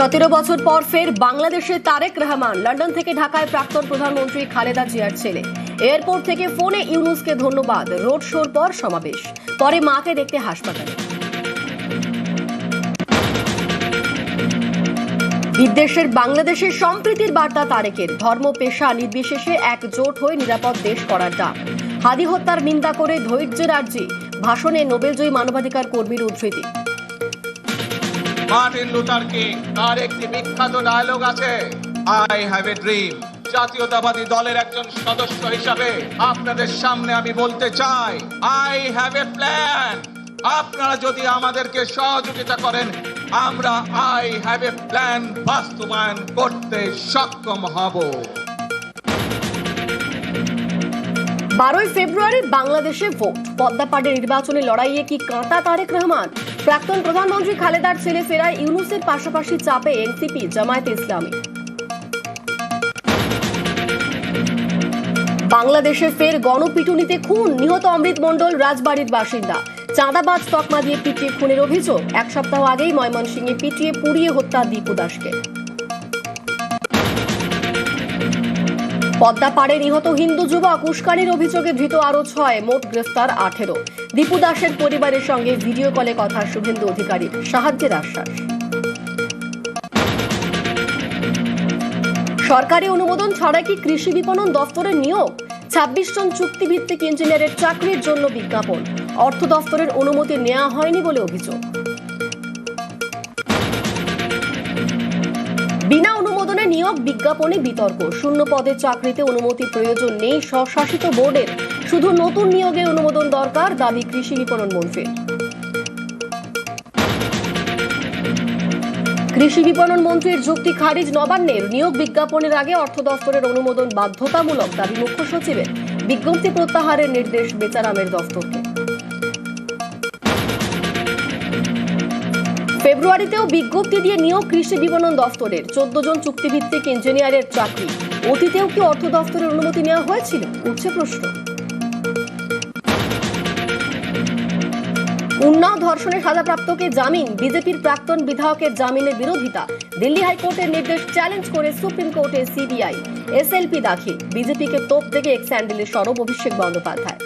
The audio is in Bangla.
17 বছর পর ফের বাংলাদেশে তারেক রহমান। লন্ডন থেকে ঢাকায় প্রাক্তন প্রধানমন্ত্রী খালেদা জিয়ার ছেলে। এয়ারপোর্ট থেকে ফোনে ইউনূসকে ধন্যবাদ। রোড শোর পর সমাবেশ, পরে মাকে দেখতে হাসপাতালে। বিদেশের বাংলাদেশের সম্প্রীতির বার্তা তারেকের। ধর্ম পেশা নির্বিশেষে একজোট হয়ে নিরাপদ দেশ করার ডাক। হাদি হত্যার নিন্দা করে ধৈর্যের আর্জি। ভাষণে নোবেলজয়ী মানবাধিকার কর্মীর উদ্ধৃতি। মার্টিন লুথার কিং তার একটি বিখ্যাত ডায়লগ আছে, আই হ্যাভ এ ড্রিম। জাতীয়তাবাদী দলের একজন সদস্য হিসাবে আপনাদের সামনে আমি বলতে চাই, আই হ্যাভ এ প্ল্যান। আপনারা যদি আমাদেরকে সহযোগিতা করেন, আমরা আই হ্যাভ এ প্ল্যান বাস্তবায়ন করতে সক্ষম হব। 12 ফেব্রুয়ারি বাংলাদেশে ভোট। পদ্মাপাড়ে নির্বাচনী লড়াইয়ে কি কাঁটা তারেক রহমান? প্রাক্তন প্রধানমন্ত্রী খালেদার ছেলে ফেরায় ইউনূসের পাশাপাশি চাপে এনসিপি, জামায়াতে ইসলামী। বাংলাদেশে ফের গণপিটুনিতে খুন। নিহত অমৃত মণ্ডল রাজবাড়ির বাসিন্দা। চাঁদাবাজ তকমা দিয়ে পিটিয়ে খুনের অভিযোগ। এক সপ্তাহ আগেই ময়মনসিংহে পিটিয়ে পুড়িয়ে হত্যা দীপু দাসকে। পদ্মাপাড়ে নিহত হিন্দু যুবক। উস্কানির অভিযোগে ধৃত আরো 6, মোট গ্রেফতার 18। দীপু দাসের পরিবারের সঙ্গে ভিডিও কলে কথা শুভেন্দু অধিকারীর, সাহায্যের আশ্বাস। সরকারি অনুমোদন ছাড়াই কি কৃষি বিপণন দফতরের নিয়োগ? 26 জন চুক্তিভিত্তিক ইঞ্জিনিয়ারের চাকরির জন্য বিজ্ঞাপন। অর্থ দফতরের অনুমতি নেওয়া হয়নি বলে অভিযোগ। বিনা অনুমোদনে নিয়োগ বিজ্ঞাপনে বিতর্ক। শূন্য পদের চাকরিতে অনুমতি প্রয়োজন নেই স্বশাসিত বোর্ডের, শুধু নতুন নিয়োগে অনুমোদন দরকার, দাবি কৃষি বিপণন মন্ত্রীর। কৃষি বিপণন মন্ত্রীর যুক্তি খারিজ নবান্নের। নিয়োগ বিজ্ঞাপনের আগে অর্থ দফতরের অনুমোদন বাধ্যতামূলক, দাবি মুখ্য সচিবের। বিজ্ঞপ্তি প্রত্যাহারের নির্দেশ বেচারামের দফতরকে। ফেব্রুয়ারিতেও বিজ্ঞপ্তি দিয়ে নিয়োগ কৃষি বিপণন দফতরের। 14 জন চুক্তিভিত্তিক ইঞ্জিনিয়ারের চাকরি। অতীতেও কি অর্থ দফতরের অনুমতি নেওয়া হয়েছিল, উঠছে প্রশ্ন। উন্নাও ধর্ষণে সাজাপ্রাপ্তকে জামিন। বিজেপির প্রাক্তন বিধায়কের জামিনের বিরোধিতা। দিল্লি হাইকোর্টের নির্দেশ চ্যালেঞ্জ করে সুপ্রিম কোর্টে সিবিআই এসএলপি দাখিল। বিজেপিকে তোপ দেখে এক্স স্যান্ডেলের সরব অভিষেক বন্দ্যোপাধ্যায়।